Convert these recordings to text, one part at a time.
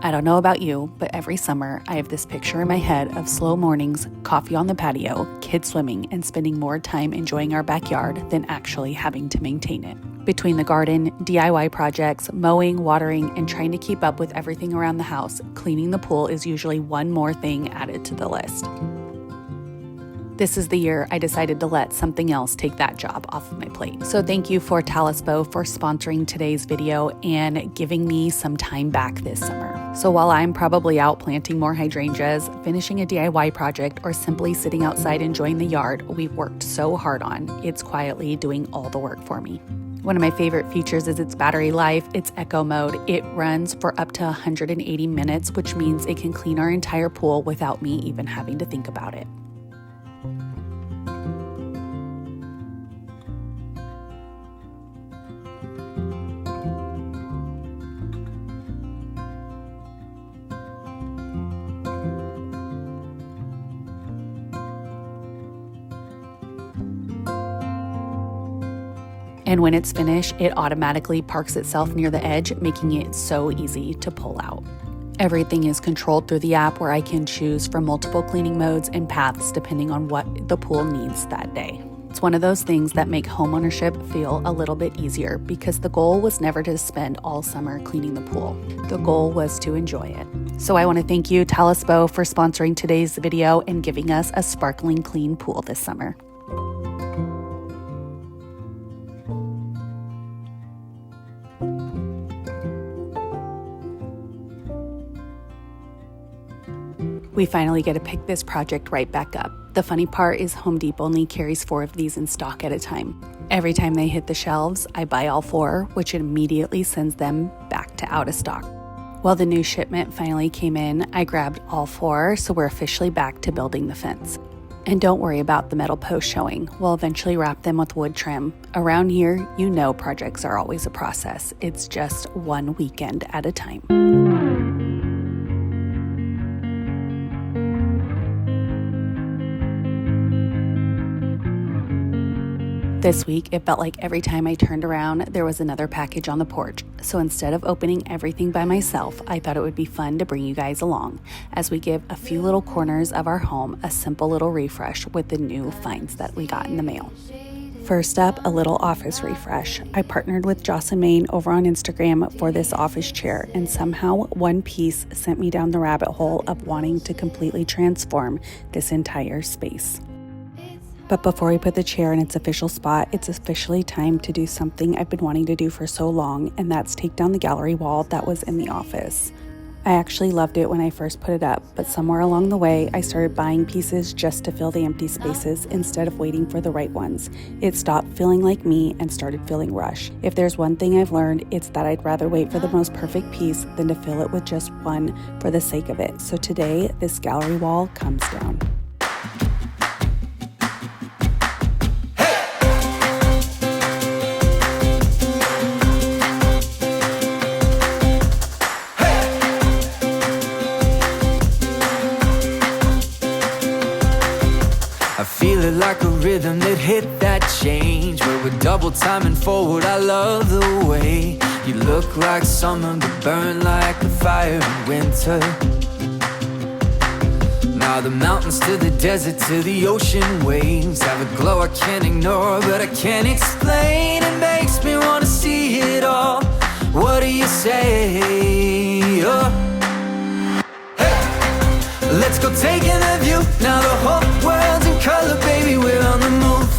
I don't know about you, but every summer I have this picture in my head of slow mornings, coffee on the patio, kids swimming, and spending more time enjoying our backyard than actually having to maintain it. Between the garden, DIY projects, mowing, watering, and trying to keep up with everything around the house, cleaning the pool is usually one more thing added to the list. This is the year I decided to let something else take that job off of my plate. So thank you for Bow for sponsoring today's video and giving me some time back this summer. So while I'm probably out planting more hydrangeas, finishing a DIY project, or simply sitting outside enjoying the yard we've worked so hard on, it's quietly doing all the work for me. One of my favorite features is its battery life, its eco mode. It runs for up to 180 minutes, which means it can clean our entire pool without me even having to think about it. And when it's finished, it automatically parks itself near the edge, making it so easy to pull out. Everything is controlled through the app, where I can choose from multiple cleaning modes and paths depending on what the pool needs that day. It's one of those things that make homeownership feel a little bit easier, because the goal was never to spend all summer cleaning the pool. The goal was to enjoy it. So I want to thank you, Bow, for sponsoring today's video and giving us a sparkling clean pool this summer. We finally get to pick this project right back up. The funny part is Home Depot only carries 4 of these in stock at a time. Every time they hit the shelves, I buy all 4, which immediately sends them back to out of stock. While the new shipment finally came in, I grabbed all 4, so we're officially back to building the fence. And don't worry about the metal posts showing. We'll eventually wrap them with wood trim. Around here, you know projects are always a process. It's just one weekend at a time. This week, it felt like every time I turned around, there was another package on the porch. So instead of opening everything by myself, I thought it would be fun to bring you guys along as we give a few little corners of our home a simple little refresh with the new finds that we got in the mail. First up, a little office refresh. I partnered with Joss & Main over on Instagram for this office chair, and somehow one piece sent me down the rabbit hole of wanting to completely transform this entire space. But before we put the chair in its official spot, it's officially time to do something I've been wanting to do for so long, and that's take down the gallery wall that was in the office. I actually loved it when I first put it up, but somewhere along the way, I started buying pieces just to fill the empty spaces instead of waiting for the right ones. It stopped feeling like me and started feeling rushed. If there's one thing I've learned, it's that I'd rather wait for the most perfect piece than to fill it with just one for the sake of it. So today, this gallery wall comes down. Feel it like a rhythm that hit that change, where we're double timing forward. I love the way you look like summer but burn like a fire in winter. Now the mountains to the desert to the ocean waves have a glow I can't ignore, but I can't explain. It makes me wanna see it all. What do you say? Let's go taking a view. Now the whole world's in color, baby, we're on the move.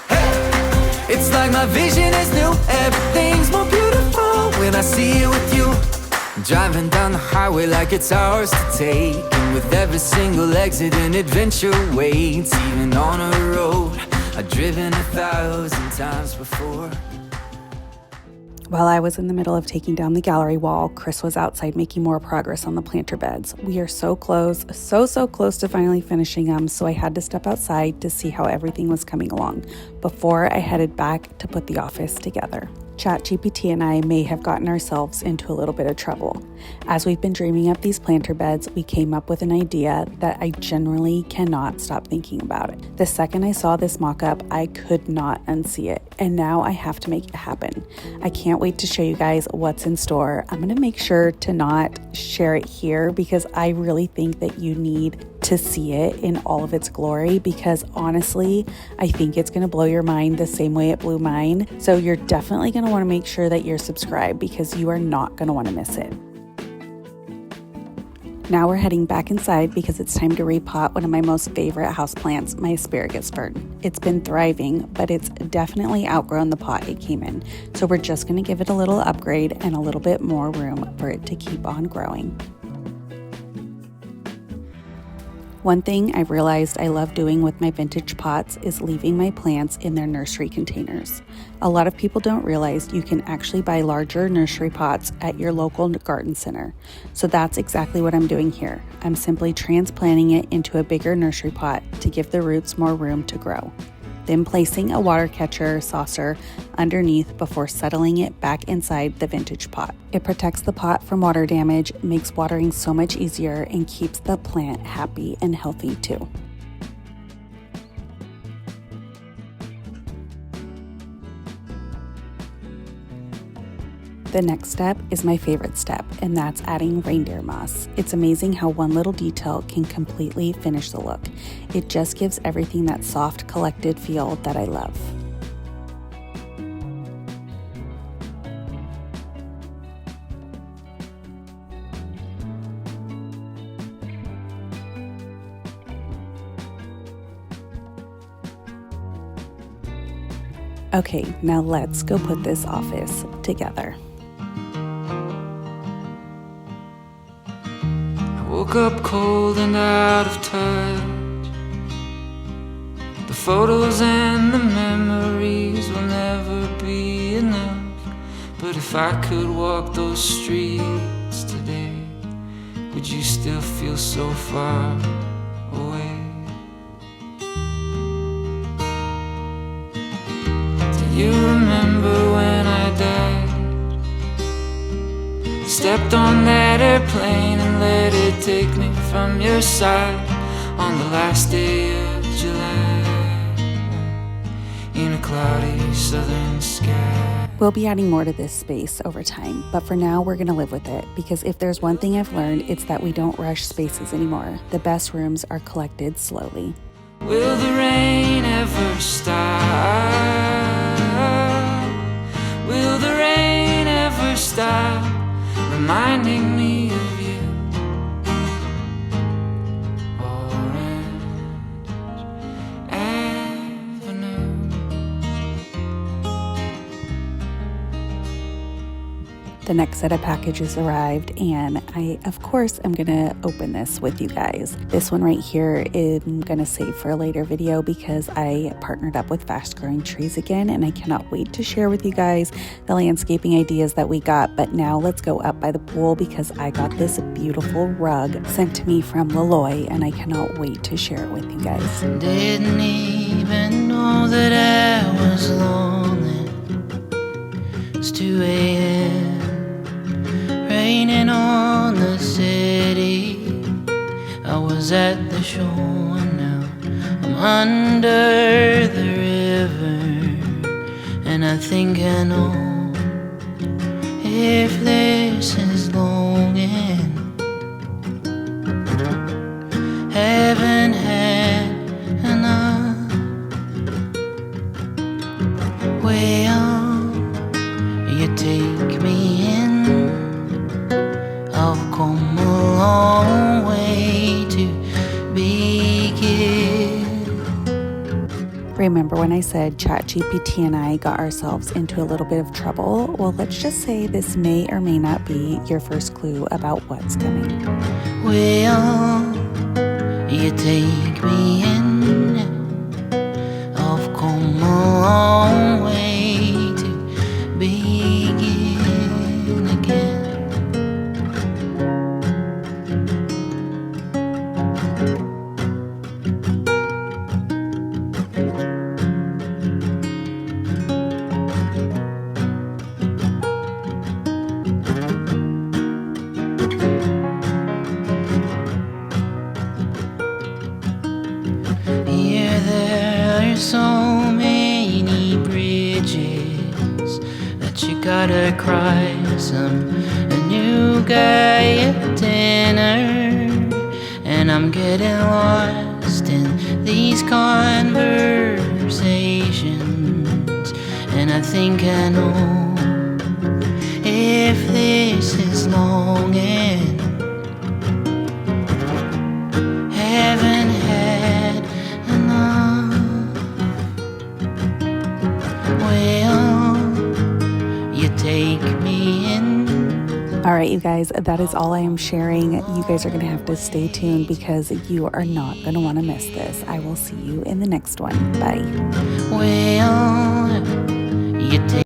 Hey, it's like my vision is new. Everything's more beautiful when I see it with you. Driving down the highway like it's ours to take, and with every single exit an adventure waits. Even on a road I've driven 1,000 times before. While I was in the middle of taking down the gallery wall, Chris was outside making more progress on the planter beds. We are so close, so close to finally finishing them, so I had to step outside to see how everything was coming along before I headed back to put the office together. ChatGPT and I may have gotten ourselves into a little bit of trouble. As we've been dreaming up these planter beds, we came up with an idea that I generally cannot stop thinking about it. The second I saw this mock-up, I could not unsee it, and now I have to make it happen. I can't wait to show you guys what's in store. I'm gonna make sure to not share it here because I really think that you need to see it in all of its glory, because honestly, I think it's gonna blow your mind the same way it blew mine. So you're definitely gonna wanna make sure that you're subscribed because you are not gonna wanna miss it. Now we're heading back inside because it's time to repot one of my most favorite houseplants, my asparagus fern. It's been thriving, but it's definitely outgrown the pot it came in. So we're just gonna give it a little upgrade and a little bit more room for it to keep on growing. One thing I've realized I love doing with my vintage pots is leaving my plants in their nursery containers. A lot of people don't realize you can actually buy larger nursery pots at your local garden center. So that's exactly what I'm doing here. I'm simply transplanting it into a bigger nursery pot to give the roots more room to grow. Then placing a water catcher saucer underneath before settling it back inside the vintage pot. It protects the pot from water damage, makes watering so much easier, and keeps the plant happy and healthy too. The next step is my favorite step, and that's adding reindeer moss. It's amazing how one little detail can completely finish the look. It just gives everything that soft, collected feel that I love. Okay, now let's go put this office together. Woke up cold and out of touch. The photos and the memories will never be enough. But if I could walk those streets today, would you still feel so far away? Do you remember when I died? Stepped on that airplane and let it take me from your side on the last day of July in a cloudy southern sky. We'll be adding more to this space over time, but for now we're gonna live with it because if there's one thing I've learned, it's that we don't rush spaces anymore. The best rooms are collected slowly. Will the rain ever stop? Will the rain ever stop? Reminding me of you. Orange Avenue. The next set of packages arrived, and I, of course, am gonna open this with you guys. This one right here I'm gonna save for a later video because I partnered up with Fast Growing Trees again, and I cannot wait to share with you guys the landscaping ideas that we got. But now let's go up by the pool because I got this beautiful rug sent to me from Laloy, and I cannot wait to share it with you guys. Didn't even know that I was lonely. It's 2 a.m. Raining on the city. I was at the shore, now I'm under the river, and I think I know if this is longing. Haven't had enough. Well, you take me in. I've come a long way to begin. Remember when I said ChatGPT and I got ourselves into a little bit of trouble? Well, let's just say this may or may not be your first clue about what's coming. Well, you take me in. I've come a long way to begin again. to cry. A new guy at dinner, and I'm getting lost in these conversations. And I think I know if this is longing, haven't had enough. Well, you take me in. All right, you guys, that is all I am sharing. You guys are going to have to stay tuned because you are not going to want to miss this. I will see you in the next one. Bye. Well, you take